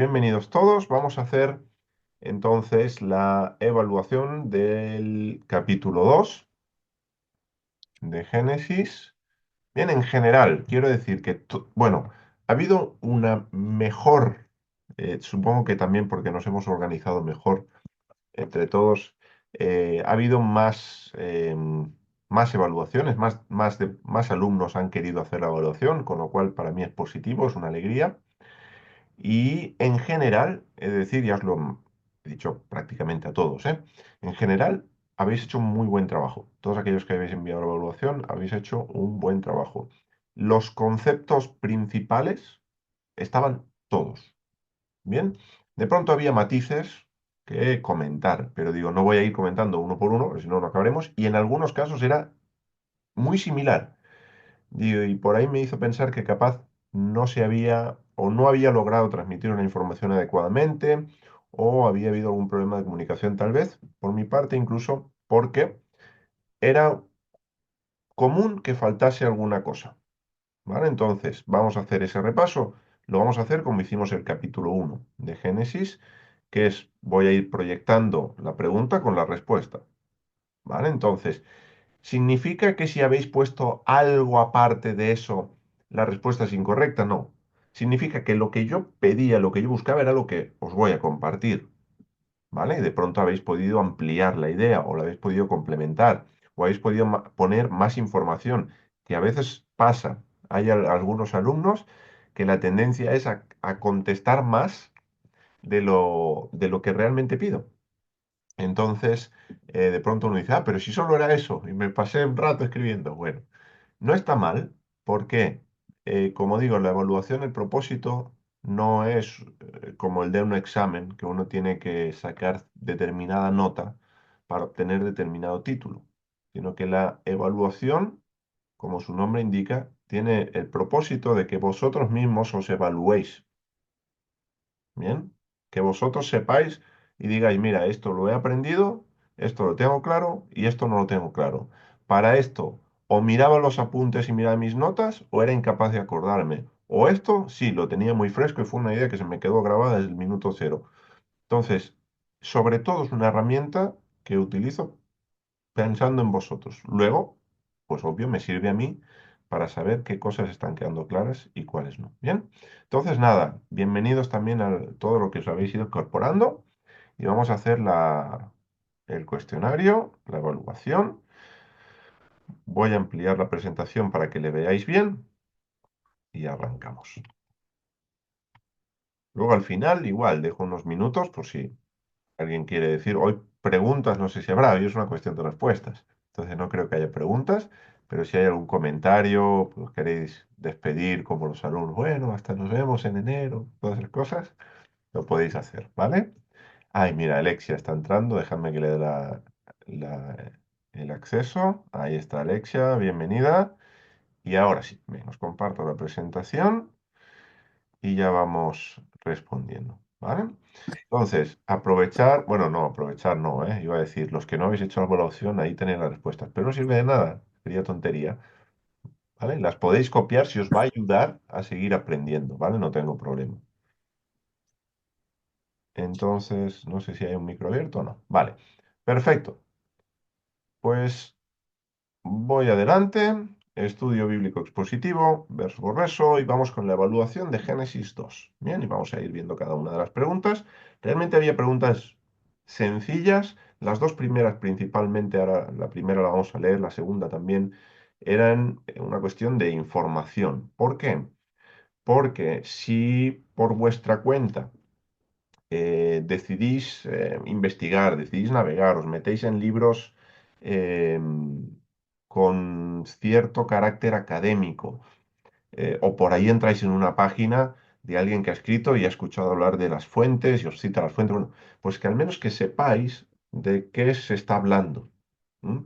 Bienvenidos todos. Vamos a hacer entonces la evaluación del capítulo 2 de Génesis. Bien, en general, quiero decir que, bueno, ha habido una mejor, supongo que también porque nos hemos organizado mejor entre todos, ha habido más evaluaciones, más alumnos han querido hacer la evaluación, con lo cual para mí es positivo, es una alegría. Y en general, es decir, ya os lo he dicho prácticamente a todos, ¿eh? En general, habéis hecho un muy buen trabajo. Todos aquellos que habéis enviado la evaluación, habéis hecho un buen trabajo. Los conceptos principales estaban todos, ¿bien? De pronto había matices que comentar, pero digo, no voy a ir comentando uno por uno, porque si no, no acabaremos. Y en algunos casos era muy similar. Digo, y por ahí me hizo pensar que capaz no se había o no había logrado transmitir una información adecuadamente o había habido algún problema de comunicación tal vez, por mi parte incluso porque era común que faltase alguna cosa, ¿vale? Entonces, vamos a hacer ese repaso. Lo vamos a hacer como hicimos el capítulo 1 de Génesis, que es, voy a ir proyectando la pregunta con la respuesta, ¿vale? Entonces, ¿significa que si habéis puesto algo aparte de eso, la respuesta es incorrecta? No. Significa que lo que yo pedía, lo que yo buscaba era lo que os voy a compartir, ¿vale? Y de pronto habéis podido ampliar la idea o la habéis podido complementar o habéis podido poner más información, que a veces pasa. Hay algunos alumnos que la tendencia es a contestar más de lo que realmente pido. Entonces, de pronto uno dice, pero si solo era eso, y me pasé un rato escribiendo. Bueno, no está mal, porque, como digo, la evaluación, el propósito no es como el de un examen, que uno tiene que sacar determinada nota para obtener determinado título, sino que la evaluación, como su nombre indica, tiene el propósito de que vosotros mismos os evaluéis. Bien, que vosotros sepáis y digáis, mira, esto lo he aprendido, esto lo tengo claro y esto no lo tengo claro. Para esto, o miraba los apuntes y miraba mis notas, o era incapaz de acordarme. O esto, sí, lo tenía muy fresco y fue una idea que se me quedó grabada desde el minuto cero. Entonces, sobre todo es una herramienta que utilizo pensando en vosotros. Luego, pues obvio, me sirve a mí para saber qué cosas están quedando claras y cuáles no. Bien, entonces nada, bienvenidos también a todo lo que os habéis ido incorporando y vamos a hacer el cuestionario, la evaluación. Voy a ampliar la presentación para que le veáis bien y arrancamos. Luego al final, igual, dejo unos minutos por si alguien quiere decir, hoy preguntas, no sé si habrá, hoy es una cuestión de respuestas. Entonces no creo que haya preguntas, pero si hay algún comentario, pues queréis despedir como los alumnos, bueno, hasta nos vemos en enero, todas esas cosas, lo podéis hacer, ¿vale? Ay, mira, Alexia está entrando, déjame que le dé la- el acceso. Ahí está Alexia, bienvenida. Y ahora sí, os comparto la presentación y ya vamos respondiendo, ¿vale? Entonces, aprovechar, bueno, no, aprovechar no, iba a decir, los que no habéis hecho la evaluación, ahí tenéis las respuestas, pero no sirve de nada, sería tontería, ¿vale? Las podéis copiar si os va a ayudar a seguir aprendiendo, ¿vale? No tengo problema. Entonces, no sé si hay un micro abierto o no. Vale, perfecto. Pues voy adelante, estudio bíblico expositivo, verso por verso, y vamos con la evaluación de Génesis 2. Bien, y vamos a ir viendo cada una de las preguntas. Realmente había preguntas sencillas, las dos primeras principalmente, ahora la primera la vamos a leer, la segunda también, eran una cuestión de información. ¿Por qué? Porque si por vuestra cuenta decidís investigar, decidís navegar, os metéis en libros eh, con cierto carácter académico, o por ahí entráis en una página de alguien que ha escrito y ha escuchado hablar de las fuentes y os cita las fuentes, bueno, pues que al menos que sepáis de qué se está hablando.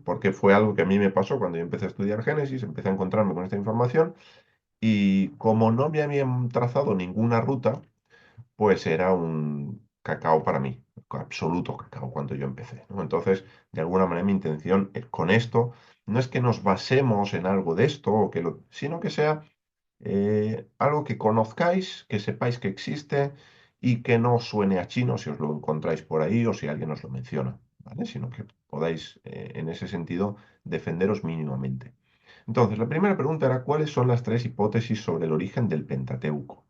Porque fue algo que a mí me pasó cuando yo empecé a estudiar Génesis, empecé a encontrarme con esta información y como no me habían trazado ninguna ruta, pues era un cacao para mí, absoluto cacao cuando yo empecé, ¿no? Entonces, de alguna manera mi intención con esto no es que nos basemos en algo de esto, sino que sea algo que conozcáis, que sepáis que existe y que no suene a chino si os lo encontráis por ahí o si alguien os lo menciona, ¿vale? Sino que podáis, en ese sentido, defenderos mínimamente. Entonces, la primera pregunta era, ¿cuáles son las tres hipótesis sobre el origen del Pentateuco?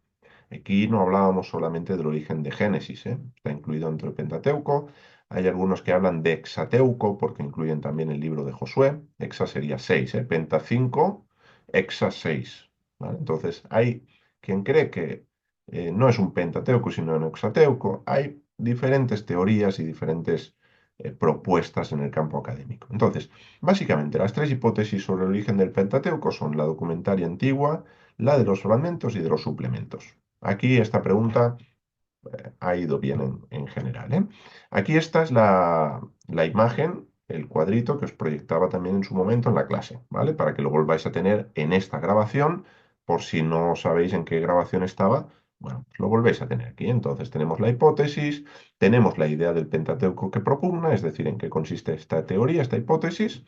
Aquí no hablábamos solamente del origen de Génesis, ¿eh? Está incluido dentro del Pentateuco. Hay algunos que hablan de Hexateuco, porque incluyen también el libro de Josué. Hexa sería 6, ¿eh? Penta 5, Hexa 6. ¿Vale? Entonces, hay quien cree que no es un Pentateuco, sino un Hexateuco. Hay diferentes teorías y diferentes propuestas en el campo académico. Entonces, básicamente, las tres hipótesis sobre el origen del Pentateuco son la documentaria antigua, la de los fragmentos y de los suplementos. Aquí esta pregunta ha ido bien en general, ¿eh? Aquí esta es la imagen, el cuadrito que os proyectaba también en su momento en la clase, ¿vale? Para que lo volváis a tener en esta grabación, por si no sabéis en qué grabación estaba, bueno, pues lo volvéis a tener aquí. Entonces tenemos la hipótesis, tenemos la idea del Pentateuco que propugna, es decir, en qué consiste esta teoría, esta hipótesis,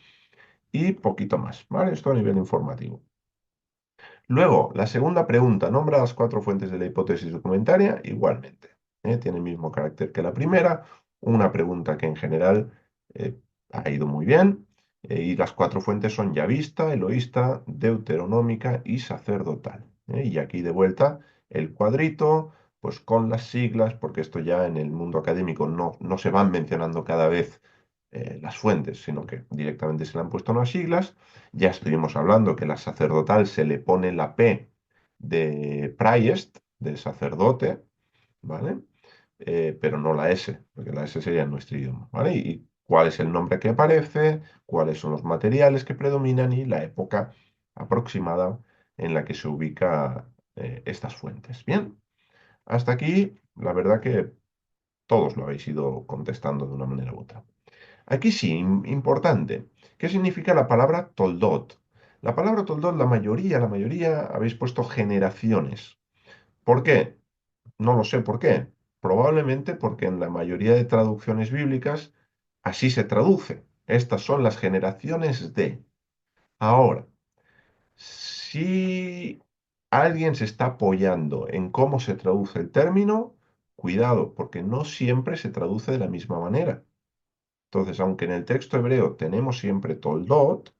y poquito más, ¿vale? Esto a nivel informativo. Luego, la segunda pregunta, nombra las cuatro fuentes de la hipótesis documentaria igualmente. Tiene el mismo carácter que la primera, una pregunta que en general ha ido muy bien, y las cuatro fuentes son yavista, eloísta, deuteronómica y sacerdotal. Y aquí de vuelta el cuadrito, pues con las siglas, porque esto ya en el mundo académico no se van mencionando cada vez las fuentes, sino que directamente se le han puesto unas siglas. Ya estuvimos hablando que la sacerdotal se le pone la P de priest, de sacerdote, ¿vale? Pero no la S, porque la S sería en nuestro idioma, ¿vale? Y cuál es el nombre que aparece, cuáles son los materiales que predominan y la época aproximada en la que se ubica estas fuentes. Bien, hasta aquí la verdad que todos lo habéis ido contestando de una manera u otra. Aquí sí, importante. ¿Qué significa la palabra toldot? La palabra toldot, la mayoría habéis puesto generaciones. ¿Por qué? No lo sé por qué. Probablemente porque en la mayoría de traducciones bíblicas así se traduce. Estas son las generaciones de. Ahora, si alguien se está apoyando en cómo se traduce el término, cuidado, porque no siempre se traduce de la misma manera. Entonces, aunque en el texto hebreo tenemos siempre toldot,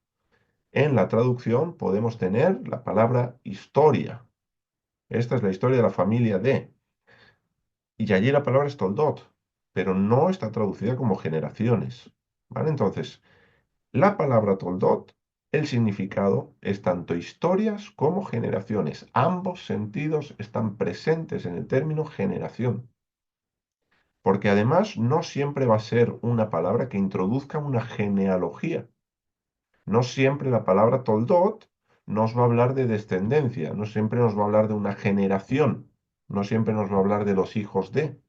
en la traducción podemos tener la palabra historia. Esta es la historia de la familia de. Y allí la palabra es toldot, pero no está traducida como generaciones. ¿Vale? Entonces, la palabra toldot, el significado es tanto historias como generaciones. Ambos sentidos están presentes en el término generación. Porque además no siempre va a ser una palabra que introduzca una genealogía. No siempre la palabra toldot nos va a hablar de descendencia, no siempre nos va a hablar de una generación, no siempre nos va a hablar de los hijos de.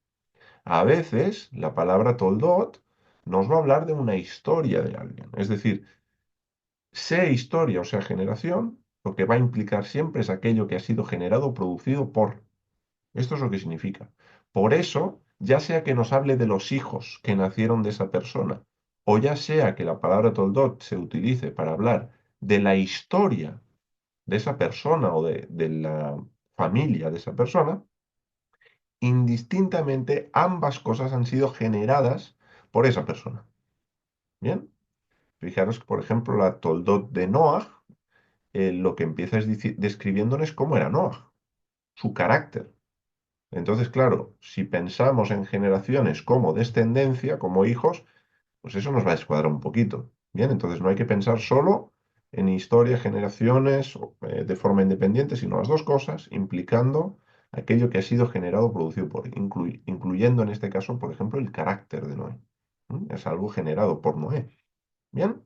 A veces la palabra toldot nos va a hablar de una historia de alguien. Es decir, sea historia o sea generación, lo que va a implicar siempre es aquello que ha sido generado o producido por. Esto es lo que significa. Por eso, ya sea que nos hable de los hijos que nacieron de esa persona, o ya sea que la palabra toldot se utilice para hablar de la historia de esa persona o de la familia de esa persona, indistintamente ambas cosas han sido generadas por esa persona. Bien, fijaros que, por ejemplo, la toldot de Noah, lo que empieza es describiéndonos cómo era Noah, su carácter. Entonces, claro, si pensamos en generaciones como descendencia, como hijos, pues eso nos va a descuadrar un poquito. Bien, entonces no hay que pensar solo en historia, generaciones, de forma independiente, sino las dos cosas, implicando aquello que ha sido generado o producido por, incluyendo en este caso, por ejemplo, el carácter de Noé. Es algo generado por Noé. Bien,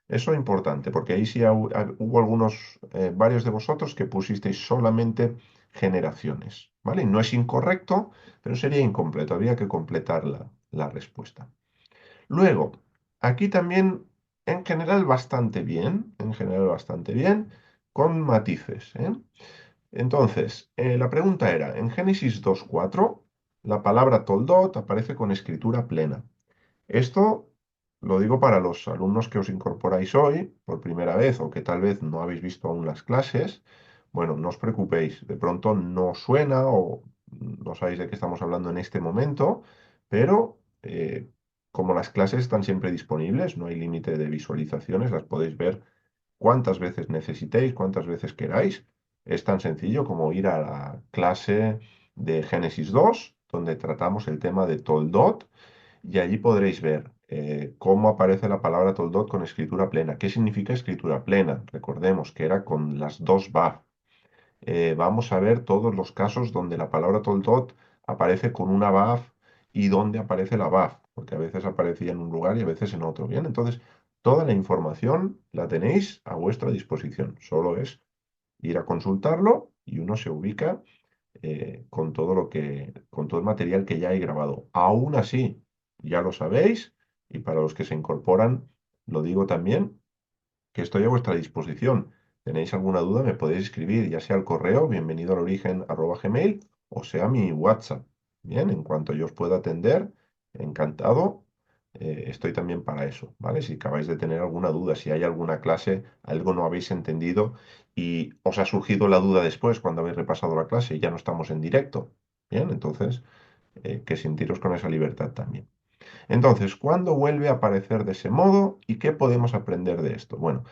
eso es importante, porque ahí sí hubo algunos, varios de vosotros que pusisteis solamente generaciones, ¿vale? Y no es incorrecto, pero sería incompleto, había que completar la respuesta. Luego, aquí también, en general bastante bien, con matices, ¿eh? Entonces, la pregunta era, en Génesis 2:4, la palabra toldot aparece con escritura plena. Esto lo digo para los alumnos que os incorporáis hoy por primera vez o que tal vez no habéis visto aún las clases. Bueno, no os preocupéis, de pronto no suena o no sabéis de qué estamos hablando en este momento, pero como las clases están siempre disponibles, no hay límite de visualizaciones, las podéis ver cuantas veces necesitéis, cuantas veces queráis. Es tan sencillo como ir a la clase de Génesis 2, donde tratamos el tema de Toldot, y allí podréis ver cómo aparece la palabra Toldot con escritura plena. ¿Qué significa escritura plena? Recordemos que era con las dos Vav. Vamos a ver todos los casos donde la palabra Toldot aparece con una Vav y dónde aparece la Vav, porque a veces aparecía en un lugar y a veces en otro. Bien, entonces toda la información la tenéis a vuestra disposición. Solo es ir a consultarlo y uno se ubica con todo con todo el material que ya hay grabado. Aún así, ya lo sabéis, y para los que se incorporan, lo digo también, que estoy a vuestra disposición. ¿Tenéis alguna duda? Me podéis escribir, ya sea al correo, bienvenido al origen @gmail, o sea mi WhatsApp. Bien, en cuanto yo os pueda atender, encantado. Estoy también para eso, ¿vale? Si acabáis de tener alguna duda, si hay alguna clase, algo no habéis entendido y os ha surgido la duda después cuando habéis repasado la clase y ya no estamos en directo. Bien, entonces, que sentiros con esa libertad también. Entonces, ¿cuándo vuelve a aparecer de ese modo y qué podemos aprender de esto? Bueno,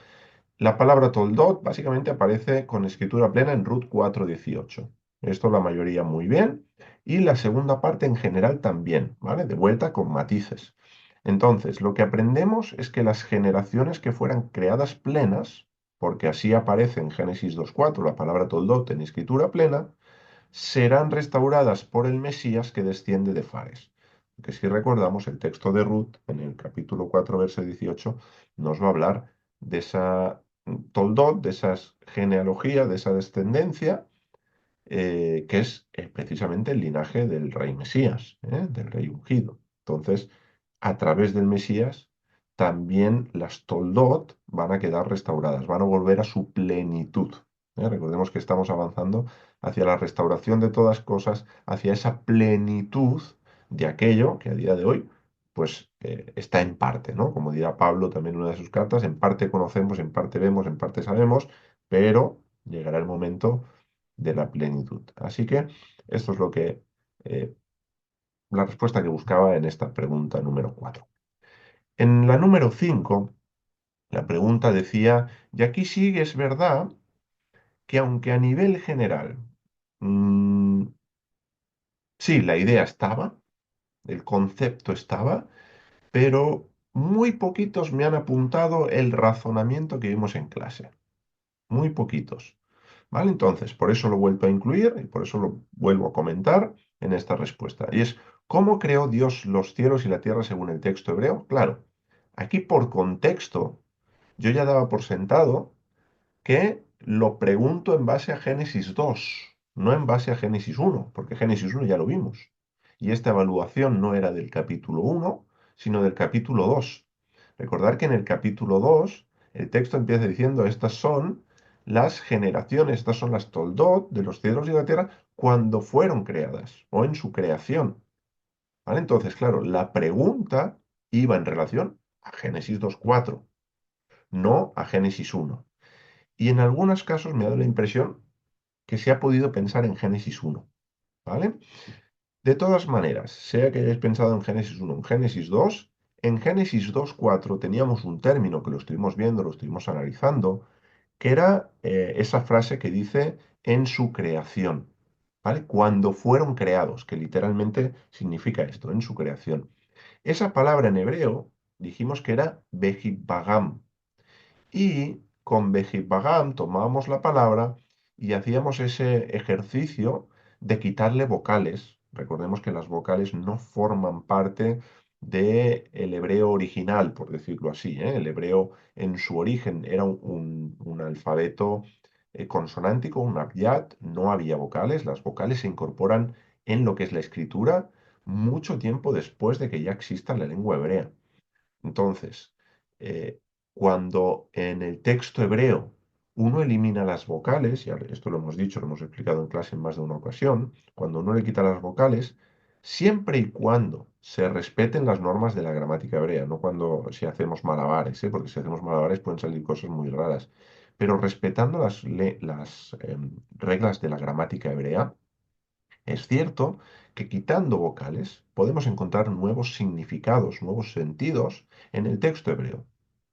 la palabra toldot básicamente aparece con escritura plena en Ruth 4:18. Esto la mayoría muy bien. Y la segunda parte en general también, ¿vale? De vuelta con matices. Entonces, lo que aprendemos es que las generaciones que fueran creadas plenas, porque así aparece en Génesis 2:4 la palabra toldot en escritura plena, serán restauradas por el Mesías que desciende de Fares. Que si recordamos, el texto de Ruth, en el capítulo 4, verso 18, nos va a hablar de esa toldot, de esa genealogía, de esa descendencia, que es precisamente el linaje del rey Mesías, del rey ungido. Entonces, a través del Mesías, también las toldot van a quedar restauradas, van a volver a su plenitud. Recordemos que estamos avanzando hacia la restauración de todas cosas, hacia esa plenitud de aquello que a día de hoy, pues está en parte, ¿no? Como dirá Pablo también en una de sus cartas, en parte conocemos, en parte vemos, en parte sabemos, pero llegará el momento de la plenitud. Así que esto es lo que eh, la respuesta que buscaba en esta pregunta número 4. En la número 5, la pregunta decía, y aquí sí es verdad que aunque a nivel general, mm, sí, la idea estaba, el concepto estaba, pero muy poquitos me han apuntado el razonamiento que vimos en clase. Muy poquitos. ¿Vale? Entonces, por eso lo he vuelto a incluir y por eso lo vuelvo a comentar en esta respuesta. Y es, ¿cómo creó Dios los cielos y la tierra según el texto hebreo? Claro, aquí por contexto, yo ya daba por sentado que lo pregunto en base a Génesis 2, no en base a Génesis 1, porque Génesis 1 ya lo vimos. Y esta evaluación no era del capítulo 1, sino del capítulo 2. Recordar que en el capítulo 2 el texto empieza diciendo, estas son las generaciones, estas son las toldot de los cielos y la tierra cuando fueron creadas o en su creación. ¿Vale? Entonces, claro, la pregunta iba en relación a Génesis 2:4, no a Génesis 1. Y en algunos casos me ha dado la impresión que se ha podido pensar en Génesis 1, ¿vale? De todas maneras, sea que hayáis pensado en Génesis 1 o en Génesis 2, en Génesis 2:4 teníamos un término que lo estuvimos viendo, lo estuvimos analizando, que era esa frase que dice en su creación, ¿vale? Cuando fueron creados, que literalmente significa esto, en su creación. Esa palabra en hebreo dijimos que era Behibagam, y con Bejibagam tomábamos la palabra y hacíamos ese ejercicio de quitarle vocales. Recordemos que las vocales no forman parte del hebreo original, por decirlo así, ¿eh? El hebreo en su origen era un alfabeto consonántico, un abyad, no había vocales. Las vocales se incorporan en lo que es la escritura mucho tiempo después de que ya exista la lengua hebrea. Entonces, eh, cuando en el texto hebreo uno elimina las vocales, y esto lo hemos dicho, lo hemos explicado en clase en más de una ocasión, cuando uno le quita las vocales, siempre y cuando se respeten las normas de la gramática hebrea, no cuando si hacemos malabares, porque si hacemos malabares pueden salir cosas muy raras, pero respetando las reglas de la gramática hebrea, Es cierto que quitando vocales podemos encontrar nuevos significados, nuevos sentidos en el texto hebreo.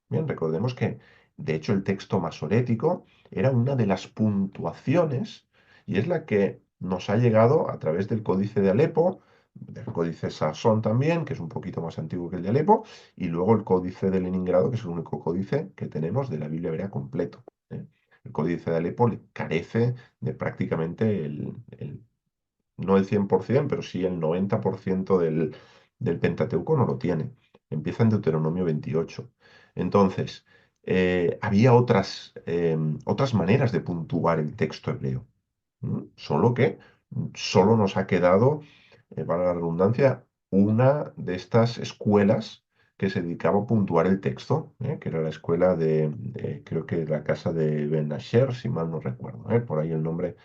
Bien, recordemos que, de hecho, el texto masorético era una de las puntuaciones y es la que nos ha llegado a través del Códice de Alepo, del Códice Sasón también, que es un poquito más antiguo que el de Alepo, y luego el Códice de Leningrado, que es el único códice que tenemos de la Biblia hebrea completo. ¿Eh? El Códice de Alepo carece de prácticamente no el 100%, pero sí el 90% del Pentateuco no lo tiene. Empieza en Deuteronomio 28. Entonces, había otras maneras de puntuar el texto hebreo. Solo que solo nos ha quedado, para la redundancia, una de estas escuelas que se dedicaba a puntuar el texto, que era la escuela creo que la casa de Ben Asher, si mal no recuerdo, por ahí el nombre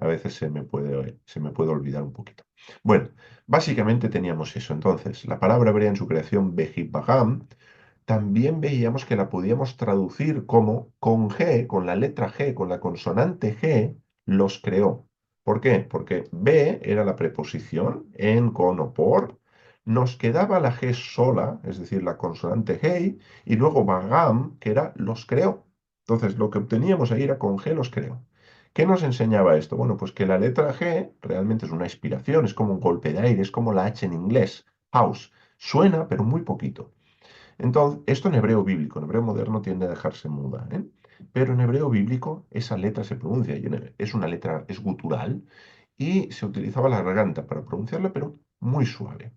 a veces se me puede olvidar un poquito. Bueno, básicamente teníamos eso. Entonces, la palabra hebrea en su creación, Behit Bagam, también veíamos que la podíamos traducir como con G, con la letra G, con la consonante G, los creó. ¿Por qué? Porque B era la preposición, en, con o por. Nos quedaba la G sola, es decir, la consonante G, y luego Bagam, que era los creó. Entonces, lo que obteníamos ahí era con G los creó. ¿Qué nos enseñaba esto? Bueno, pues que la letra G realmente es una inspiración, es como un golpe de aire, es como la H en inglés, house. Suena, pero muy poquito. Entonces, esto en hebreo bíblico, en hebreo moderno tiende a dejarse muda, ¿eh? Pero en hebreo bíblico esa letra se pronuncia, es una letra, es gutural, y se utilizaba la garganta para pronunciarla, pero muy suave.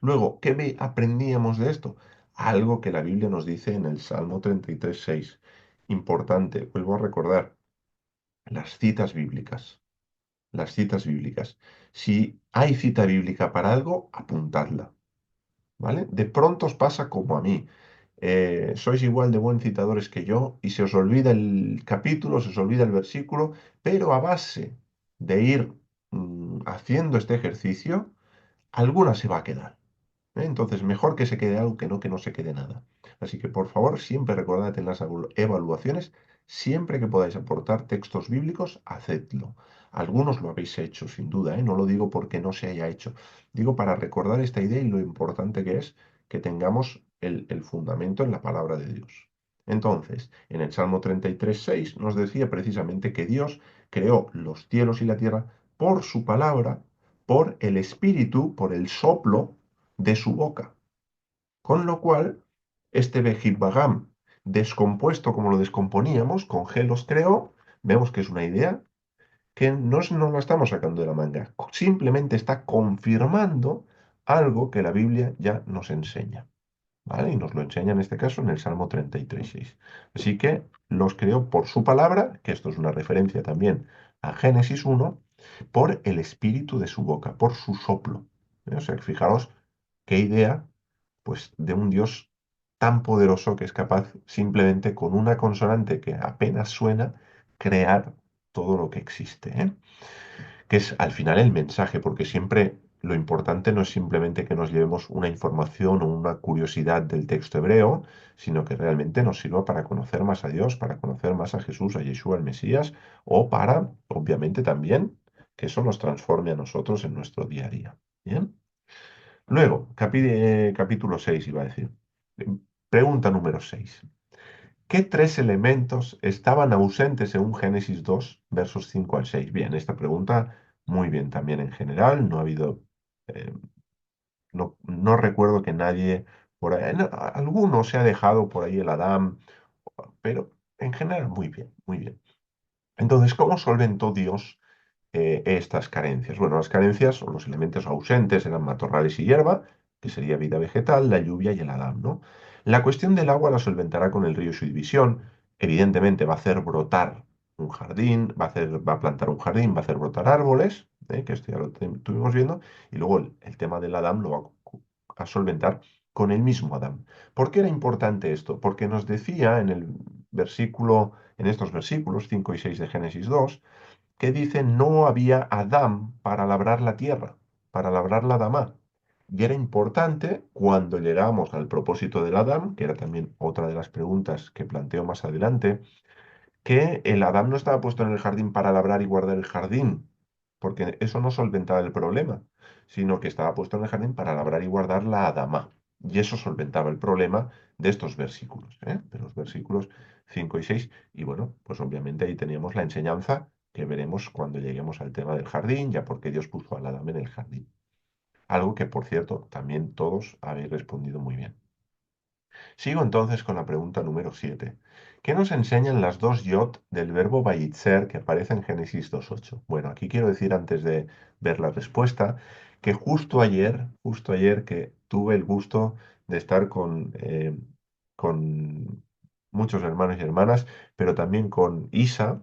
Luego, ¿qué aprendíamos de esto? Algo que la Biblia nos dice en el Salmo 33:6. Importante, vuelvo a recordar, las citas bíblicas. Las citas bíblicas. Si hay cita bíblica para algo, apuntadla. ¿Vale? De pronto os pasa como a mí. Sois igual de buen citadores que yo y se os olvida el capítulo, se os olvida el versículo, pero a base de ir haciendo este ejercicio, alguna se va a quedar. Entonces, mejor que se quede algo que no se quede nada. Así que, por favor, siempre recordad en las evaluaciones, siempre que podáis aportar textos bíblicos, hacedlo. Algunos lo habéis hecho, sin duda, ¿eh? No lo digo porque no se haya hecho. Digo para recordar esta idea y lo importante que es que tengamos el fundamento en la palabra de Dios. Entonces, en el Salmo 33:6 nos decía precisamente que Dios creó los cielos y la tierra por su palabra, por el espíritu, por el soplo de su boca. Con lo cual, este Behit Bagam, descompuesto como lo descomponíamos, con G los creó, vemos que es una idea que no nos la estamos sacando de la manga, simplemente está confirmando algo que la Biblia ya nos enseña. ¿Vale? Y nos lo enseña en este caso en el Salmo 33:6. Así que los creó por su palabra, que esto es una referencia también a Génesis 1, por el espíritu de su boca, por su soplo. O sea, que fijaros qué idea, pues, de un Dios tan poderoso que es capaz simplemente con una consonante que apenas suena, crear todo lo que existe, ¿eh? Que es al final el mensaje, porque siempre lo importante no es simplemente que nos llevemos una información o una curiosidad del texto hebreo, sino que realmente nos sirva para conocer más a Dios, para conocer más a Jesús, a Yeshua, el Mesías, o para, obviamente también, que eso nos transforme a nosotros en nuestro día a día. ¿Bien? Luego, capítulo 6 iba a decir. Pregunta número 6. ¿Qué tres elementos estaban ausentes según Génesis 2, versos 5 al 6? Bien, esta pregunta muy bien también en general. No ha habido, eh, no recuerdo que nadie por ahí, no, alguno se ha dejado por ahí el Adán, pero en general muy bien, muy bien. Entonces, ¿cómo solventó Dios estas carencias? Bueno, las carencias o los elementos ausentes eran matorrales y hierba, que sería vida vegetal, la lluvia y el Adán, ¿no? La cuestión del agua la solventará con el río y su división. Evidentemente va a hacer brotar un jardín, va a plantar un jardín, va a hacer brotar árboles, que esto ya lo estuvimos viendo, y luego el tema del Adán lo va a solventar con el mismo Adán. ¿Por qué era importante esto? Porque nos decía en estos versículos 5 y 6 de Génesis 2, que dice no había Adán para labrar la tierra, para labrar la Adamá. Y era importante cuando llegamos al propósito del Adán, que era también otra de las preguntas que planteo más adelante, que el Adán no estaba puesto en el jardín para labrar y guardar el jardín, porque eso no solventaba el problema, sino que estaba puesto en el jardín para labrar y guardar la Adamá. Y eso solventaba el problema de estos versículos, de los versículos 5 y 6. Y bueno, pues obviamente ahí teníamos la enseñanza que veremos cuando lleguemos al tema del jardín, ya porque Dios puso al Adán en el jardín. Algo que, por cierto, también todos habéis respondido muy bien. Sigo entonces con la pregunta número 7. ¿Qué nos enseñan las dos yod del verbo vayitzer que aparece en Génesis 2.8? Bueno, aquí quiero decir antes de ver la respuesta que justo ayer que tuve el gusto de estar con muchos hermanos y hermanas, pero también con Isa,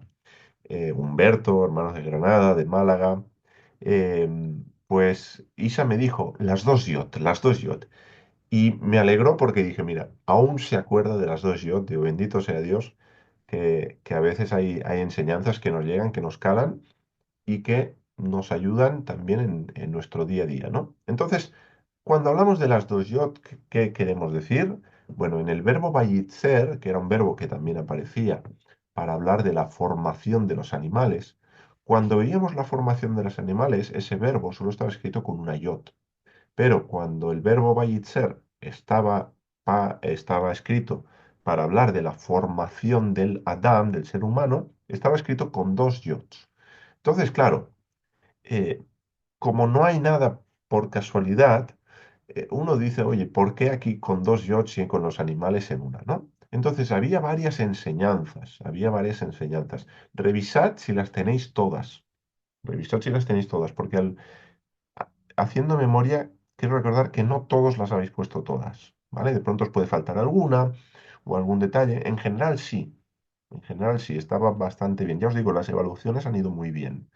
Humberto, hermanos de Granada, de Málaga, eh, pues Isa me dijo las dos yod, las dos yod. Y me alegró porque dije, mira, aún se acuerda de las dos yo, digo, bendito sea Dios, que a veces hay enseñanzas que nos llegan, que nos calan y que nos ayudan también en nuestro día a día, ¿no? Entonces, cuando hablamos de las dos yo, ¿qué queremos decir? Bueno, en el verbo vayitzer, que era un verbo que también aparecía para hablar de la formación de los animales, cuando veíamos la formación de los animales, ese verbo solo estaba escrito con una yod. Pero cuando el verbo vayitzer estaba escrito para hablar de la formación del Adán, del ser humano, estaba escrito con dos yods. Entonces, claro, eh, como no hay nada por casualidad, uno dice, oye, ¿por qué aquí con dos yods y con los animales en una, ¿no? Entonces, había varias enseñanzas. Revisad si las tenéis todas. Revisad si las tenéis todas, porque haciendo memoria, quiero recordar que no todos las habéis puesto todas, ¿vale? De pronto os puede faltar alguna o algún detalle. En general sí, en general sí, estaba bastante bien. Ya os digo, las evaluaciones han ido muy bien.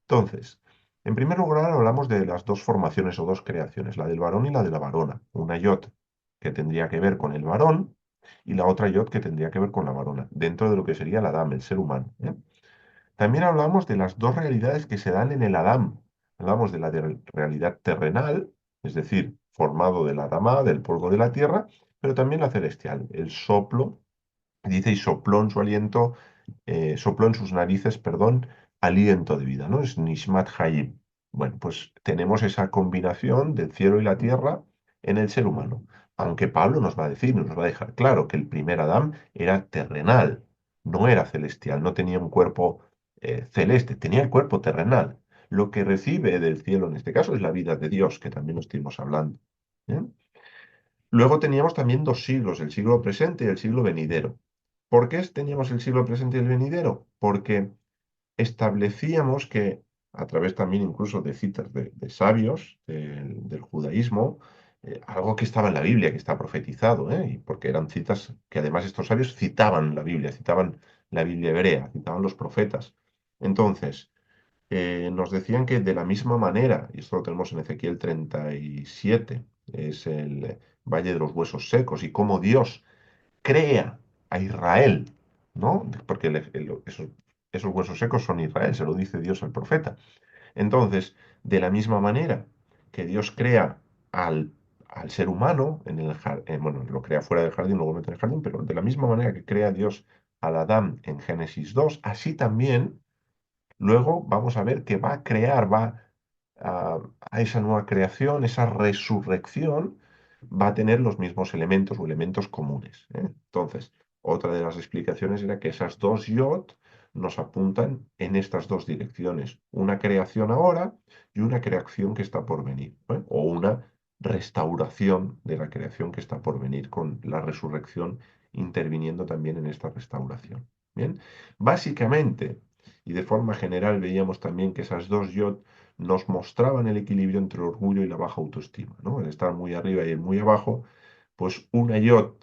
Entonces, en primer lugar hablamos de las dos formaciones o dos creaciones, la del varón y la de la varona. Una yod que tendría que ver con el varón y la otra yod que tendría que ver con la varona, dentro de lo que sería la dama, el ser humano, ¿eh? También hablamos de las dos realidades que se dan en el Adán. Hablamos de la realidad terrenal, es decir, formado del Adamá, del polvo de la tierra, pero también la celestial, el soplo, dice, y sopló en su aliento, sopló en sus narices, perdón, aliento de vida, ¿no? Es Nishmat Hayim. Bueno, pues tenemos esa combinación del cielo y la tierra en el ser humano. Aunque Pablo nos va a decir, nos va a dejar claro que el primer Adán era terrenal, no era celestial, no tenía un cuerpo celeste, tenía el cuerpo terrenal. Lo que recibe del cielo en este caso es la vida de Dios, que también lo estuvimos hablando. ¿Eh? Luego teníamos también dos siglos, el siglo presente y el siglo venidero. ¿Por qué teníamos el siglo presente y el venidero? Porque establecíamos que, a través también incluso de citas de sabios del judaísmo, algo que estaba en la Biblia, que está profetizado, y porque eran citas que además estos sabios citaban la Biblia, citaban la Biblia hebrea, citaban los profetas. Entonces, nos decían que de la misma manera, y esto lo tenemos en Ezequiel 37, es el Valle de los Huesos Secos, y cómo Dios crea a Israel, ¿no? Porque esos huesos secos son Israel, se lo dice Dios al profeta. Entonces, de la misma manera que Dios crea al, al ser humano, bueno, lo crea fuera del jardín, luego mete en el jardín, pero de la misma manera que crea Dios al Adán en Génesis 2, así también luego vamos a ver que va a crear, a esa nueva creación, esa resurrección, va a tener los mismos elementos o elementos comunes, ¿eh? Entonces, otra de las explicaciones era que esas dos yod nos apuntan en estas dos direcciones, una creación ahora y una creación que está por venir, ¿eh? O una restauración de la creación que está por venir, con la resurrección interviniendo también en esta restauración. Bien, básicamente y de forma general veíamos también que esas dos yod nos mostraban el equilibrio entre el orgullo y la baja autoestima, ¿no? El estar muy arriba y el muy abajo, pues una yod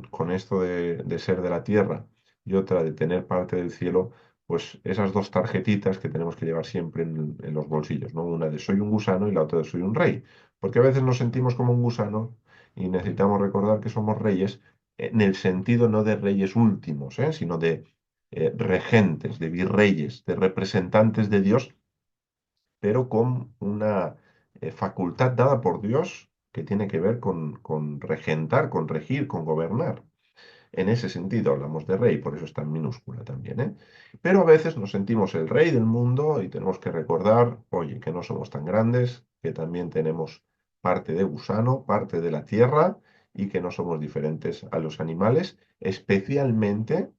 con esto de ser de la tierra y otra de tener parte del cielo, pues esas dos tarjetitas que tenemos que llevar siempre en los bolsillos, ¿no? Una de soy un gusano y la otra de soy un rey, porque a veces nos sentimos como un gusano y necesitamos recordar que somos reyes en el sentido no de reyes últimos, sino de regentes, de virreyes, de representantes de Dios, pero con una facultad dada por Dios que tiene que ver con regentar, con regir, con gobernar. En ese sentido hablamos de rey, por eso está en minúscula también, ¿eh? Pero a veces nos sentimos el rey del mundo y tenemos que recordar, oye, que no somos tan grandes, que también tenemos parte de gusano, parte de la tierra y que no somos diferentes a los animales, especialmente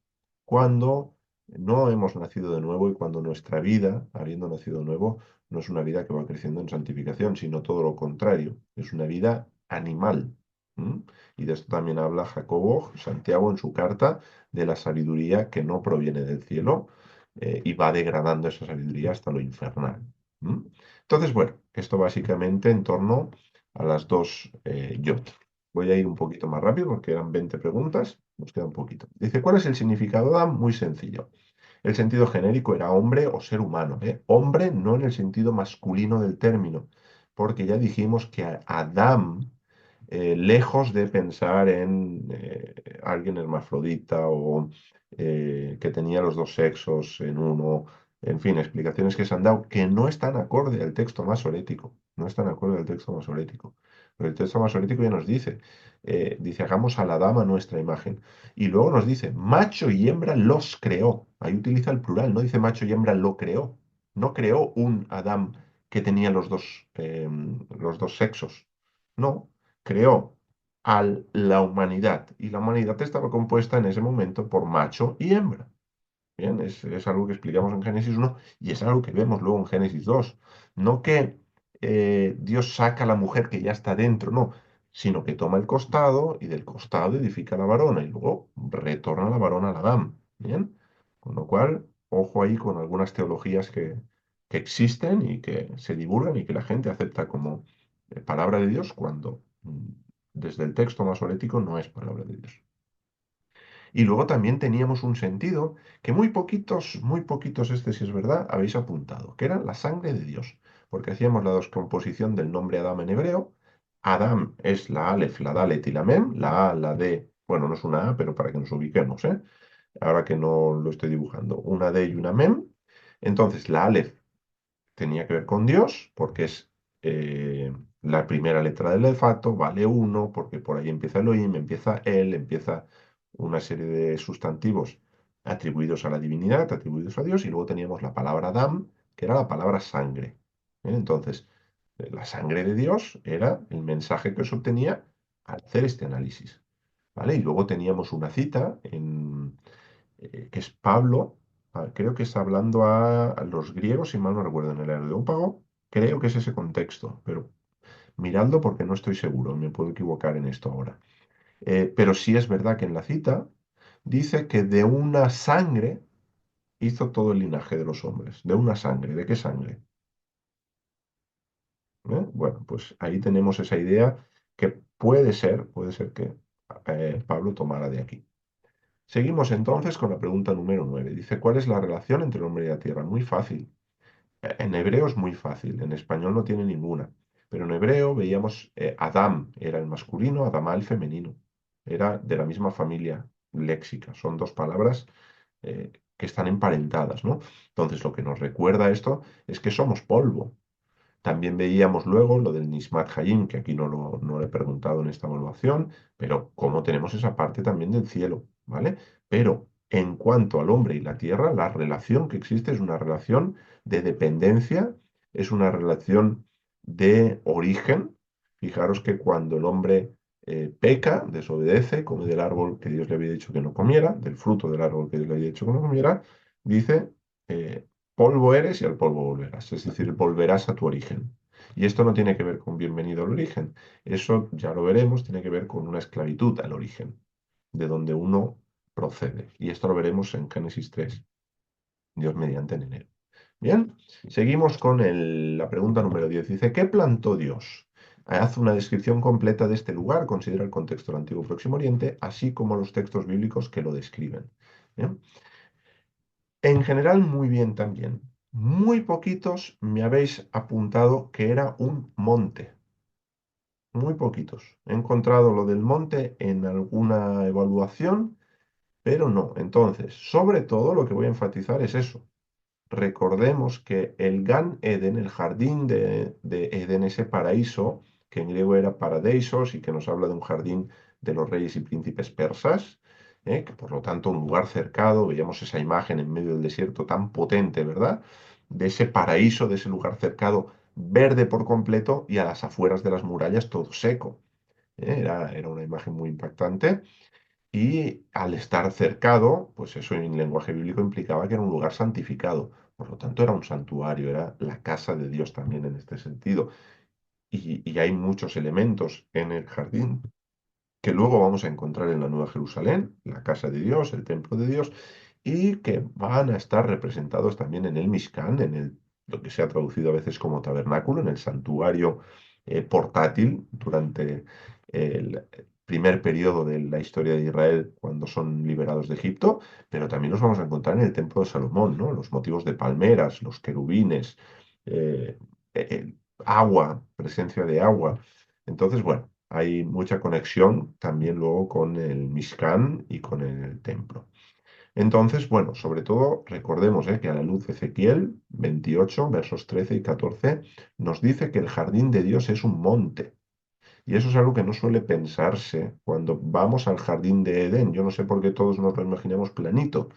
cuando no hemos nacido de nuevo y cuando nuestra vida, habiendo nacido de nuevo, no es una vida que va creciendo en santificación, sino todo lo contrario, es una vida animal. ¿M? Y de esto también habla Jacobo, Santiago en su carta, de la sabiduría que no proviene del cielo y va degradando esa sabiduría hasta lo infernal. ¿M? Entonces, bueno, esto básicamente en torno a las dos yod. Voy a ir un poquito más rápido porque eran 20 preguntas, nos queda un poquito. Dice, ¿cuál es el significado de Adán? Muy sencillo. El sentido genérico era hombre o ser humano, ¿eh? Hombre no en el sentido masculino del término, porque ya dijimos que Adán, lejos de pensar en alguien hermafrodita o que tenía los dos sexos en uno, en fin, explicaciones que se han dado que no están acorde al texto masorético, no están acorde al texto masorético. Pero el texto masorético ya nos dice, hagamos a la dama nuestra imagen. Y luego nos dice, macho y hembra los creó. Ahí utiliza el plural, no dice macho y hembra lo creó. No creó un Adán que tenía los dos sexos. No, creó a la humanidad. Y la humanidad estaba compuesta en ese momento por macho y hembra. Bien, es algo que explicamos en Génesis 1 y es algo que vemos luego en Génesis 2. No que Dios saca a la mujer que ya está dentro, no, sino que toma el costado y del costado edifica la varona y luego retorna la varona al Adán. Bien, con lo cual, ojo ahí con algunas teologías que existen y que se divulgan y que la gente acepta como palabra de Dios cuando desde el texto masorético no es palabra de Dios. Y luego también teníamos un sentido que muy poquitos, este sí es verdad, habéis apuntado, que era la sangre de Dios, porque hacíamos la descomposición del nombre Adam en hebreo. Adam es la Aleph, la Dalet y la Mem, la A, la D, bueno, no es una A, pero para que nos ubiquemos, ¿eh? Ahora que no lo estoy dibujando, una D y una Mem. Entonces, la Aleph tenía que ver con Dios, porque es la primera letra del alfabeto, vale uno, porque por ahí empieza Elohim, empieza él, empieza una serie de sustantivos atribuidos a la divinidad, atribuidos a Dios, y luego teníamos la palabra Dam, que era la palabra sangre. Entonces, la sangre de Dios era el mensaje que se obtenía al hacer este análisis. ¿Vale? Y luego teníamos una cita que es Pablo, creo que está hablando a los griegos, si mal no recuerdo, en el Areópago, creo que es ese contexto, pero miradlo porque no estoy seguro, me puedo equivocar en esto ahora. Pero sí es verdad que en la cita dice que de una sangre hizo todo el linaje de los hombres, de una sangre, ¿de qué sangre? Bueno, pues ahí tenemos esa idea que puede ser que Pablo tomara de aquí. Seguimos entonces con la pregunta número 9. Dice, ¿cuál es la relación entre el hombre y la tierra? Muy fácil. En hebreo es muy fácil, en español no tiene ninguna. Pero en hebreo veíamos Adam era el masculino, Adama el femenino. Era de la misma familia léxica. Son dos palabras que están emparentadas, ¿no? Entonces lo que nos recuerda esto es que somos polvo. También veíamos luego lo del Nismat Hayim, que aquí no lo he preguntado en esta evaluación, pero cómo tenemos esa parte también del cielo, ¿vale? Pero en cuanto al hombre y la tierra, la relación que existe es una relación de dependencia, es una relación de origen. Fijaros que cuando el hombre peca, desobedece, come del árbol que Dios le había dicho que no comiera, del fruto del árbol que Dios le había dicho que no comiera, dice, eh, polvo eres y al polvo volverás, es decir, volverás a tu origen. Y esto no tiene que ver con bienvenido al origen, eso ya lo veremos, tiene que ver con una esclavitud al origen, de donde uno procede. Y esto lo veremos en Génesis 3, Dios mediante en enero. Bien, seguimos con la pregunta número 10. Dice, ¿qué plantó Dios? Haz una descripción completa de este lugar, considera el contexto del Antiguo Próximo Oriente, así como los textos bíblicos que lo describen. Bien. En general, muy bien también. Muy poquitos me habéis apuntado que era un monte. Muy poquitos. He encontrado lo del monte en alguna evaluación, pero no. Entonces, sobre todo lo que voy a enfatizar es eso. Recordemos que el Gan Eden, el jardín de Eden, ese paraíso, que en griego era paradeisos y que nos habla de un jardín de los reyes y príncipes persas, que por lo tanto un lugar cercado, veíamos esa imagen en medio del desierto tan potente, ¿verdad? De ese paraíso, de ese lugar cercado, verde por completo y a las afueras de las murallas todo seco. Era una imagen muy impactante. Y al estar cercado, pues eso en lenguaje bíblico implicaba que era un lugar santificado. Por lo tanto, era un santuario, era la casa de Dios también en este sentido. Y hay muchos elementos en el jardín que luego vamos a encontrar en la Nueva Jerusalén, la casa de Dios, el templo de Dios, y que van a estar representados también en el Mishkan, lo que se ha traducido a veces como tabernáculo, en el santuario portátil durante el primer periodo de la historia de Israel cuando son liberados de Egipto, pero también los vamos a encontrar en el templo de Salomón, ¿no? Los motivos de palmeras, los querubines, eh, eh, agua, presencia de agua. Entonces, bueno, hay mucha conexión también luego con el Mishkan y con el templo. Entonces, bueno, sobre todo recordemos que a la luz de Ezequiel 28, versos 13 y 14, nos dice que el jardín de Dios es un monte. Y eso es algo que no suele pensarse cuando vamos al jardín de Edén. Yo no sé por qué todos nos lo imaginamos planito,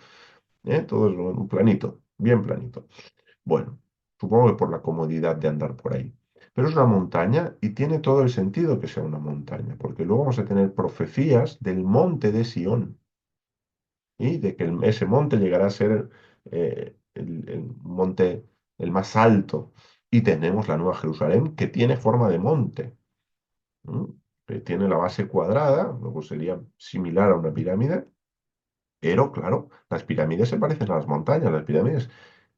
todos un planito, bien planito. Bueno, supongo que por la comodidad de andar por ahí. Pero es una montaña y tiene todo el sentido que sea una montaña, porque luego vamos a tener profecías del monte de Sión y de que ese monte llegará a ser el monte el más alto. Y tenemos la Nueva Jerusalén que tiene forma de monte, ¿m? Que tiene la base cuadrada, luego sería similar a una pirámide, pero claro, las pirámides se parecen a las montañas. Las pirámides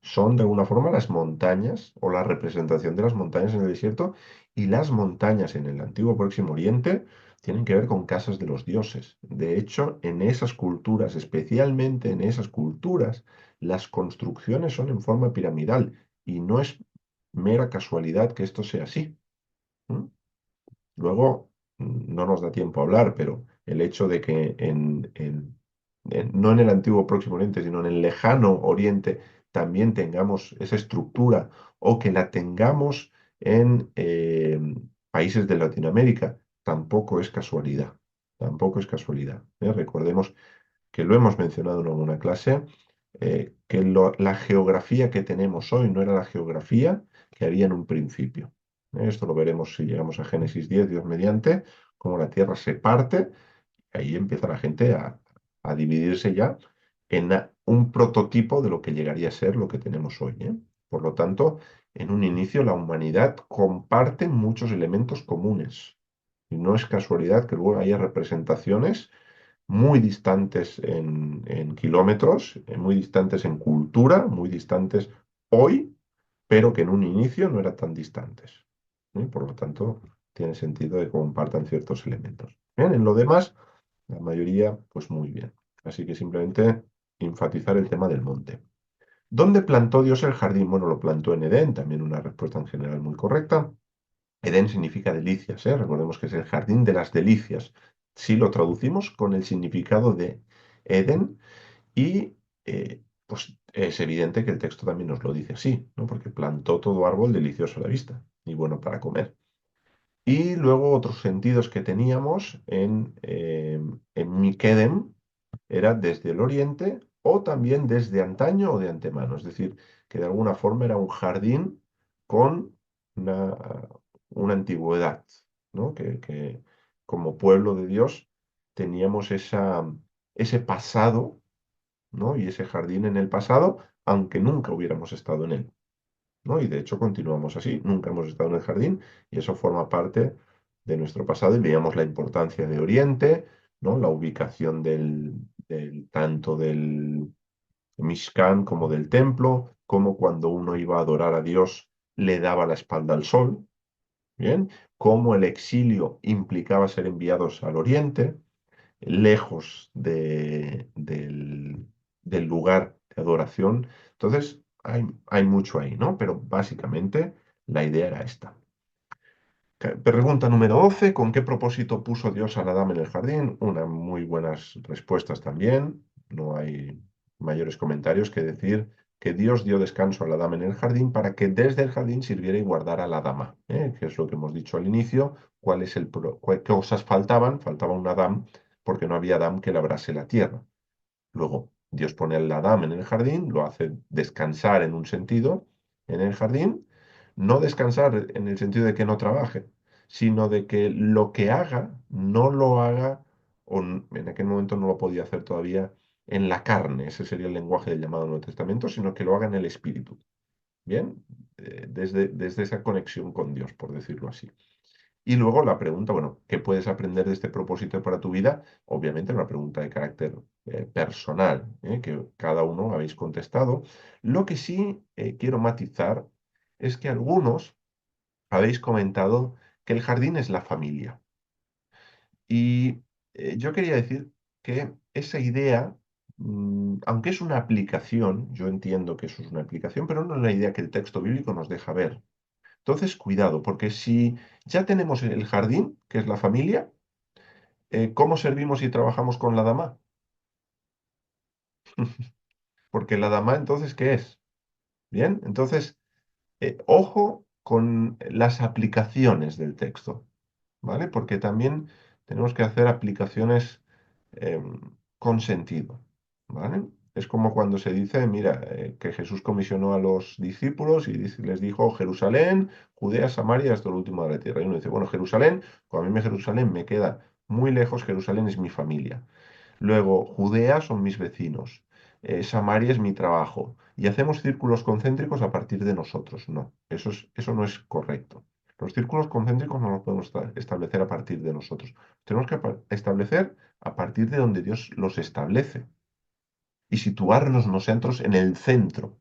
son de alguna forma las montañas o la representación de las montañas en el desierto y las montañas en el antiguo Próximo Oriente tienen que ver con casas de los dioses. De hecho, en esas culturas, especialmente en esas culturas, las construcciones son en forma piramidal y no es mera casualidad que esto sea así. ¿M? Luego, no nos da tiempo a hablar, pero el hecho de que no en el antiguo Próximo Oriente, sino en el lejano Oriente, también tengamos esa estructura o que la tengamos en países de Latinoamérica, tampoco es casualidad. Tampoco es casualidad. Recordemos que lo hemos mencionado en alguna clase, que la geografía que tenemos hoy no era la geografía que había en un principio. Esto lo veremos si llegamos a Génesis 10, Dios mediante, cómo la tierra se parte, y ahí empieza la gente a dividirse ya en un prototipo de lo que llegaría a ser lo que tenemos hoy, ¿eh? Por lo tanto, en un inicio la humanidad comparte muchos elementos comunes. Y no es casualidad que luego haya representaciones muy distantes en kilómetros, muy distantes en cultura, muy distantes hoy, pero que en un inicio no eran tan distantes. Por lo tanto, tiene sentido de que compartan ciertos elementos. Bien, en lo demás, la mayoría, pues muy bien. Así que simplemente enfatizar el tema del monte. ¿Dónde plantó Dios el jardín? Bueno, lo plantó en Edén, también una respuesta en general muy correcta. Edén significa delicias, ¿eh? Recordemos que es el jardín de las delicias. Si lo traducimos con el significado de Edén, y pues es evidente que el texto también nos lo dice así, ¿no? Porque plantó todo árbol delicioso a la vista y bueno para comer. Y luego otros sentidos que teníamos en Miquedem era desde el oriente o también desde antaño o de antemano. Es decir, que de alguna forma era un jardín con una, una antigüedad, ¿no? Que como pueblo de Dios teníamos ese pasado, ¿no? Y ese jardín en el pasado, aunque nunca hubiéramos estado en él, ¿no? Y de hecho continuamos así, nunca hemos estado en el jardín y eso forma parte de nuestro pasado y veíamos la importancia de Oriente, ¿no? La ubicación tanto del Mishkan como del templo, como cuando uno iba a adorar a Dios le daba la espalda al sol, ¿bien? Cómo el exilio implicaba ser enviados al Oriente, lejos del lugar de adoración. Entonces, hay mucho ahí, ¿no? Pero básicamente la idea era esta. Pregunta número 12, ¿con qué propósito puso Dios a la dama en el jardín? Unas muy buenas respuestas también. No hay mayores comentarios que decir que Dios dio descanso a la dama en el jardín para que desde el jardín sirviera y guardara a la dama, ¿eh? Que es lo que hemos dicho al inicio. ¿Cuál es qué cosas faltaban? Faltaba un Adán porque no había Adán que labrase la tierra. Luego, Dios pone al Adán en el jardín, lo hace descansar en un sentido en el jardín, no descansar en el sentido de que no trabaje, sino de que lo que haga no lo haga, en aquel momento no lo podía hacer todavía en la carne, ese sería el lenguaje del llamado Nuevo Testamento, sino que lo haga en el espíritu. Bien, desde esa conexión con Dios, por decirlo así. Y luego la pregunta, bueno, ¿qué puedes aprender de este propósito para tu vida? Obviamente una pregunta de carácter personal, que cada uno habéis contestado. Lo que sí quiero matizar es que algunos habéis comentado que el jardín es la familia. Y yo quería decir que esa idea, aunque es una aplicación, yo entiendo que eso es una aplicación, pero no es la idea que el texto bíblico nos deja ver. Entonces, cuidado, porque si ya tenemos el jardín, que es la familia, ¿cómo servimos y trabajamos con la dama? Porque la dama, entonces, ¿qué es? Bien, entonces, ojo con las aplicaciones del texto, ¿vale? Porque también tenemos que hacer aplicaciones con sentido, ¿vale? Es como cuando se dice, mira, que Jesús comisionó a los discípulos y les dijo Jerusalén, Judea, Samaria, hasta lo último de la tierra. Y uno dice, bueno, Jerusalén, cuando a mí Jerusalén me queda muy lejos, Jerusalén es mi familia. Luego, Judea son mis vecinos, Samaria es mi trabajo. Y hacemos círculos concéntricos a partir de nosotros. No, eso no es correcto. Los círculos concéntricos no los podemos establecer a partir de nosotros. Tenemos que establecer a partir de donde Dios los establece y situarnos nosotros en el centro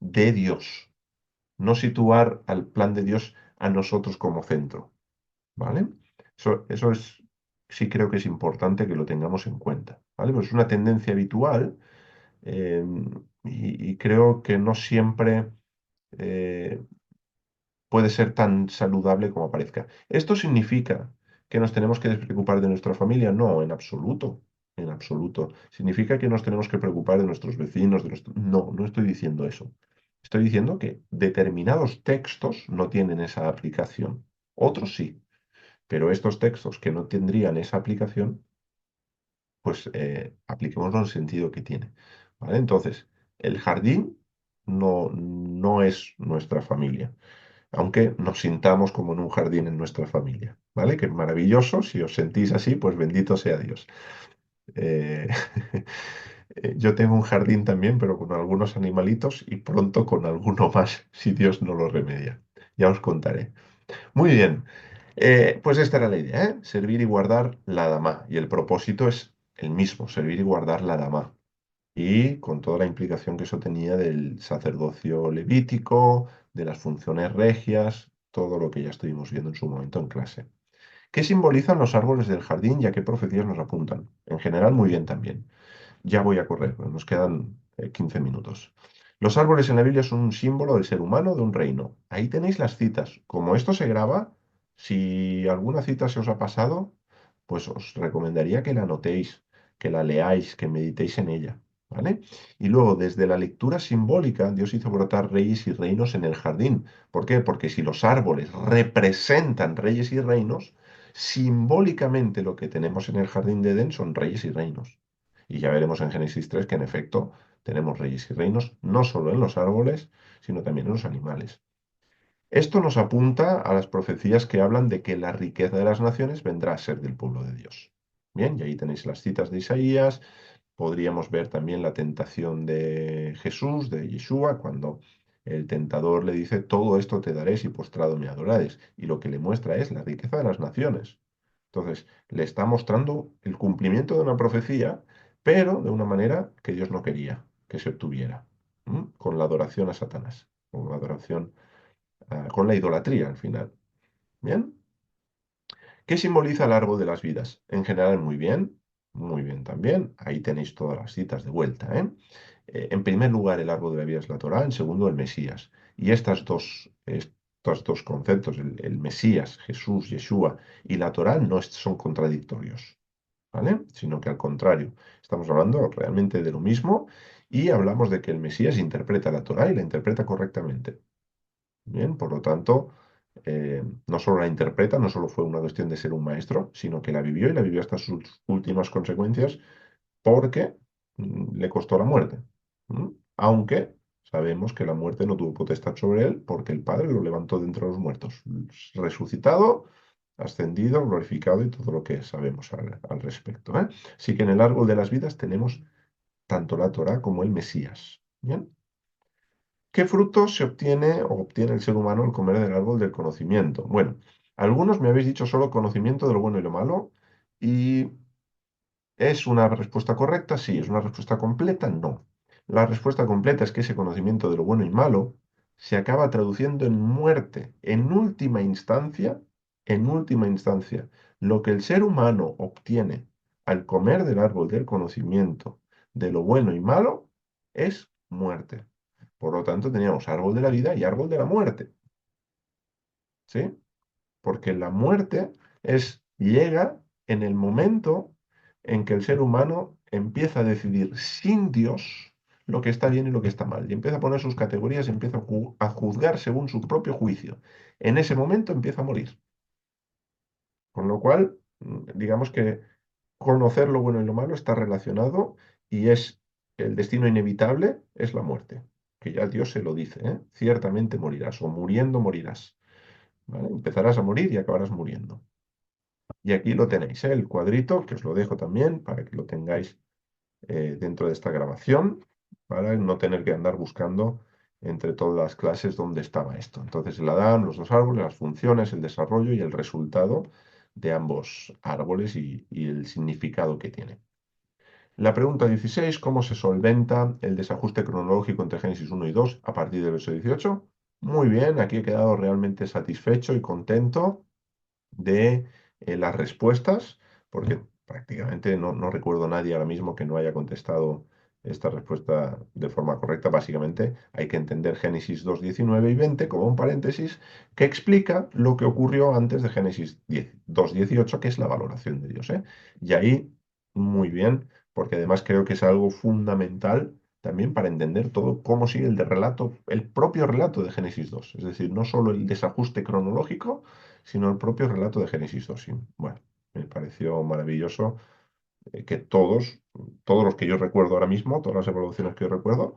de Dios, no situar al plan de Dios a nosotros como centro, ¿vale? Eso sí creo que es importante que lo tengamos en cuenta, ¿vale? Pues es una tendencia habitual eh, y creo que no siempre eh, puede ser tan saludable como parezca. ¿Esto significa que nos tenemos que despreocupar de nuestra familia? No, en absoluto, en absoluto. ¿Significa que nos tenemos que preocupar de nuestros vecinos? No, no estoy diciendo eso. Estoy diciendo que determinados textos no tienen esa aplicación. Otros sí, pero estos textos que no tendrían esa aplicación, pues apliquémoslo en el sentido que tiene. ¿Vale? Entonces, el jardín no es nuestra familia, aunque nos sintamos como en un jardín en nuestra familia, ¿vale? Que es maravilloso, si os sentís así, pues bendito sea Dios. Eh, yo tengo un jardín también, pero con algunos animalitos y pronto con alguno más, si Dios no lo remedia. Ya os contaré. Muy bien, pues esta era la idea, ¿eh? Servir y guardar la dama. Y el propósito es el mismo, servir y guardar la dama y con toda la implicación que eso tenía del sacerdocio levítico, de las funciones regias, todo lo que ya estuvimos viendo en su momento en clase. ¿Qué simbolizan los árboles del jardín y a qué profecías nos apuntan? En general, muy bien también. Ya voy a correr, pues nos quedan 15 minutos. Los árboles en la Biblia son un símbolo del ser humano, de un reino. Ahí tenéis las citas. Como esto se graba, si alguna cita se os ha pasado, pues os recomendaría que la anotéis, que la leáis, que meditéis en ella. ¿Vale? Y luego, desde la lectura simbólica, Dios hizo brotar reyes y reinos en el jardín. ¿Por qué? Porque si los árboles representan reyes y reinos, simbólicamente lo que tenemos en el jardín de Edén son reyes y reinos. Y ya veremos en Génesis 3 que en efecto tenemos reyes y reinos no solo en los árboles, sino también en los animales. Esto nos apunta a las profecías que hablan de que la riqueza de las naciones vendrá a ser del pueblo de Dios. Bien, y ahí tenéis las citas de Isaías. Podríamos ver también la tentación de Jesús, de Yeshua, cuando el tentador le dice, todo esto te daré si postrado me adorares. Y lo que le muestra es la riqueza de las naciones. Entonces, le está mostrando el cumplimiento de una profecía, pero de una manera que Dios no quería que se obtuviera, con la adoración a Satanás, con la adoración, con la idolatría al final. ¿Bien? ¿Qué simboliza el árbol de las vidas? En general, muy bien también. Ahí tenéis todas las citas de vuelta, ¿eh? En primer lugar, el árbol de la vida es la Torá, en segundo, el Mesías. Y estos dos conceptos, el Mesías, Jesús, Yeshua, y la Torá no son contradictorios, ¿vale? Sino que al contrario, estamos hablando realmente de lo mismo y hablamos de que el Mesías interpreta la Torá y la interpreta correctamente. Bien, por lo tanto, no solo la interpreta, no solo fue una cuestión de ser un maestro, sino que la vivió y la vivió hasta sus últimas consecuencias porque le costó la muerte. ¿Mm? Aunque sabemos que la muerte no tuvo potestad sobre él porque el Padre lo levantó de entre los muertos, resucitado, ascendido, glorificado y todo lo que sabemos al respecto, ¿eh? Así que en el árbol de las vidas tenemos tanto la Torá como el Mesías. ¿Bien? ¿Qué fruto se obtiene o obtiene el ser humano al comer del árbol del conocimiento? Bueno, algunos me habéis dicho solo conocimiento de lo bueno y lo malo, y ¿es una respuesta correcta? Sí. ¿Es una respuesta completa? No. La respuesta completa es que ese conocimiento de lo bueno y malo se acaba traduciendo en muerte. En última instancia, lo que el ser humano obtiene al comer del árbol del conocimiento de lo bueno y malo es muerte. Por lo tanto, teníamos árbol de la vida y árbol de la muerte. ¿Sí? Porque la muerte llega en el momento en que el ser humano empieza a decidir sin Dios lo que está bien y lo que está mal, y empieza a poner sus categorías y empieza a juzgar según su propio juicio. En ese momento empieza a morir. Con lo cual, digamos que conocer lo bueno y lo malo está relacionado y es el destino inevitable, es la muerte, que ya Dios se lo dice, ¿eh? Ciertamente morirás o muriendo morirás. ¿Vale? Empezarás a morir y acabarás muriendo. Y aquí lo tenéis, ¿eh? El cuadrito, que os lo dejo también para que lo tengáis dentro de esta grabación, para no tener que andar buscando entre todas las clases dónde estaba esto. Entonces, el Adán, los dos árboles, las funciones, el desarrollo y el resultado de ambos árboles y el significado que tiene. La pregunta 16: ¿cómo se solventa el desajuste cronológico entre Génesis 1 y 2 a partir del verso 18? Muy bien, aquí he quedado realmente satisfecho y contento de las respuestas, porque prácticamente no recuerdo a nadie ahora mismo que no haya contestado esta respuesta de forma correcta. Básicamente hay que entender Génesis 2, 19 y 20 como un paréntesis que explica lo que ocurrió antes de Génesis 2, 18, que es la valoración de Dios, ¿eh? Y ahí, muy bien, porque además creo que es algo fundamental también para entender todo cómo sigue el propio relato de Génesis 2. Es decir, no solo el desajuste cronológico, sino el propio relato de Génesis 2. Y, bueno, me pareció maravilloso que todos los que yo recuerdo ahora mismo, todas las evoluciones que yo recuerdo,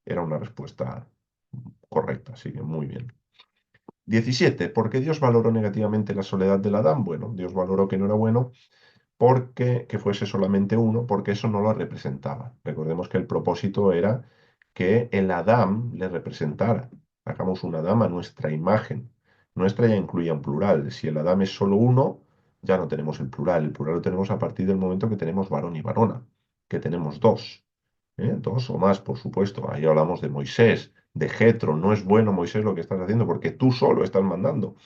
era una respuesta correcta, así que muy bien. 17. ¿Por qué Dios valoró negativamente la soledad del Adán? Bueno, Dios valoró que no era bueno porque que fuese solamente uno, porque eso no lo representaba. Recordemos que el propósito era que el Adán le representara. Hagamos un Adán a nuestra imagen. Nuestra ya incluía un plural. Si el Adán es solo uno, ya no tenemos el plural. El plural lo tenemos a partir del momento que tenemos varón y varona, que tenemos dos. Dos o más, por supuesto. Ahí hablamos de Moisés, de Jetro. No es bueno, Moisés, lo que estás haciendo porque tú solo estás mandando.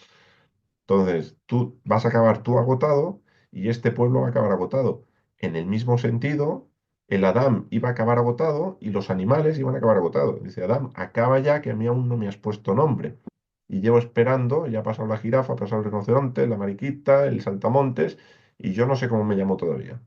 Entonces, tú vas a acabar tú agotado y este pueblo va a acabar agotado. En el mismo sentido, el Adán iba a acabar agotado y los animales iban a acabar agotados. Dice Adán, acaba ya que a mí aún no me has puesto nombre. Y llevo esperando, ya ha pasado la jirafa, ha pasado el rinoceronte, la mariquita, el saltamontes, y yo no sé cómo me llamo todavía.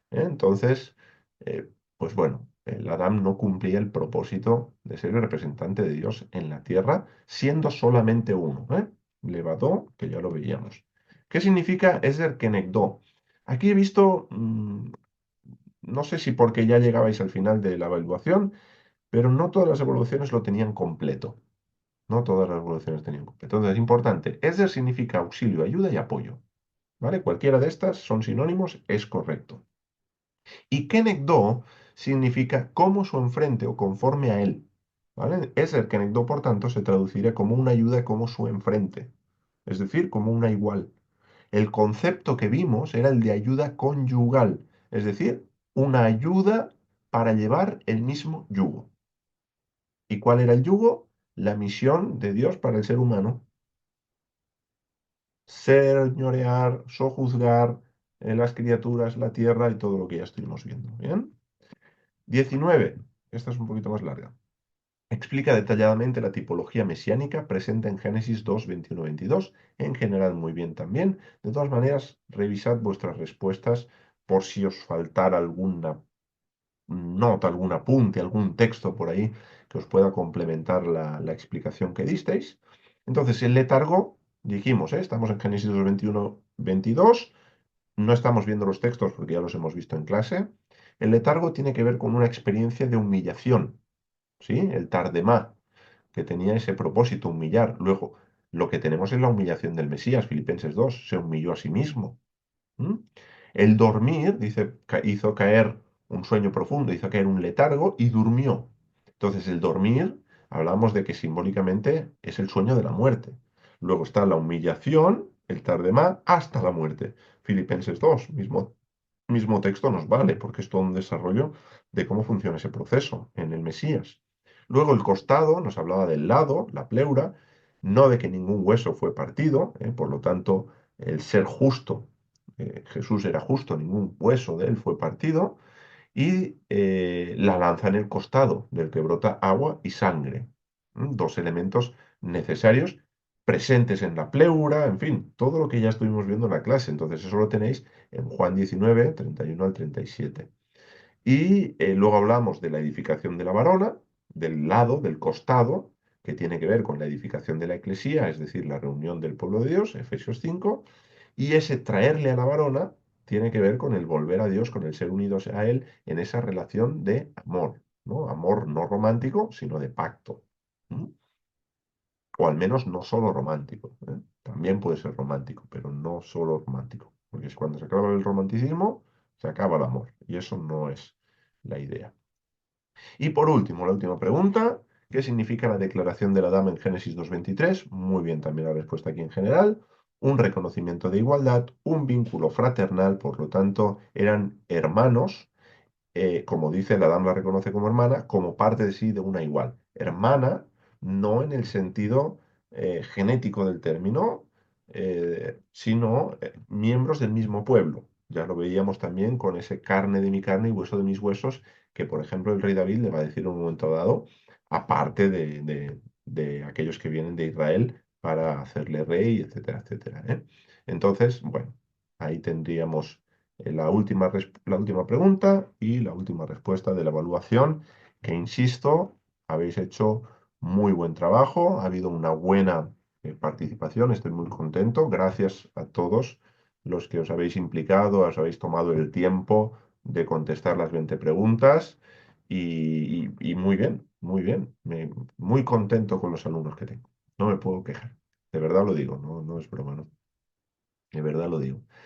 Entonces, eh, pues bueno, el Adán no cumplía el propósito de ser el representante de Dios en la tierra, siendo solamente uno, ¿eh? Levadó, que ya lo veíamos. ¿Qué significa Ezer Kenegdó? Aquí he visto, no sé si porque ya llegabais al final de la evaluación, pero no todas las evaluaciones lo tenían completo. No todas las evaluaciones tenían completo. Entonces, es importante. Ezer significa auxilio, ayuda y apoyo. ¿Vale? Cualquiera de estas son sinónimos, es correcto. Y kenegdo significa como su enfrente o conforme a él. ¿Vale? Eser kenegdo, por tanto, se traduciría como una ayuda como su enfrente, es decir, como una igual. El concepto que vimos era el de ayuda conyugal, es decir, una ayuda para llevar el mismo yugo. ¿Y cuál era el yugo? La misión de Dios para el ser humano. Señorear, sojuzgar las criaturas, la tierra y todo lo que ya estuvimos viendo. ¿Bien? 19. Esta es un poquito más larga. Explica detalladamente la tipología mesiánica presente en Génesis 2, 21, 22. En general, muy bien también. De todas maneras, revisad vuestras respuestas por si os faltara alguna nota, algún apunte, algún texto por ahí que os pueda complementar la explicación que disteis. Entonces, el letargo Dijimos, estamos en Génesis 2, 21, 22. No estamos viendo los textos porque ya los hemos visto en clase. El letargo tiene que ver con una experiencia de humillación, ¿sí? El tardemá, que tenía ese propósito, humillar. Luego, lo que tenemos es la humillación del Mesías, Filipenses 2, se humilló a sí mismo. ¿Mm? El dormir, dice, hizo caer un sueño profundo, hizo caer un letargo y durmió. Entonces, el dormir, hablamos de que simbólicamente es el sueño de la muerte. Luego está la humillación, el tardemá, hasta la muerte. Filipenses 2, mismo texto nos vale, porque es todo un desarrollo de cómo funciona ese proceso en el Mesías. Luego el costado nos hablaba del lado, la pleura, no de que ningún hueso fue partido, por lo tanto, el ser justo, Jesús era justo, ningún hueso de él fue partido, y la lanza en el costado, del que brota agua y sangre. Dos elementos necesarios presentes en la pleura, en fin, todo lo que ya estuvimos viendo en la clase. Entonces, eso lo tenéis en Juan 19, 31 al 37. Y luego hablamos de la edificación de la varona, del lado, del costado, que tiene que ver con la edificación de la eclesía, es decir, la reunión del pueblo de Dios, Efesios 5, y ese traerle a la varona tiene que ver con el volver a Dios, con el ser unidos a Él en esa relación de amor, ¿no? Amor no romántico, sino de pacto. ¿Mm? O al menos no solo romántico, ¿eh? También puede ser romántico, pero no solo romántico. Porque es cuando se acaba el romanticismo, se acaba el amor. Y eso no es la idea. Y por último, la última pregunta, ¿qué significa la declaración de la dama en Génesis 2:23? Muy bien también la respuesta aquí en general. Un reconocimiento de igualdad, un vínculo fraternal, por lo tanto, eran hermanos, como dice, la dama la reconoce como hermana, como parte de sí de una igual. Hermana, no en el sentido genético del término, sino miembros del mismo pueblo. Ya lo veíamos también con ese carne de mi carne y hueso de mis huesos, que por ejemplo el rey David le va a decir en un momento dado, aparte de aquellos que vienen de Israel para hacerle rey, etcétera, etcétera, ¿eh? Entonces, bueno, ahí tendríamos la última pregunta y la última respuesta de la evaluación, que insisto, habéis hecho muy buen trabajo, ha habido una buena participación, estoy muy contento, gracias a todos los que os habéis implicado, os habéis tomado el tiempo de contestar las 20 preguntas y muy bien, muy bien, muy contento con los alumnos que tengo, no me puedo quejar, de verdad lo digo, no, no es broma, no, de verdad lo digo.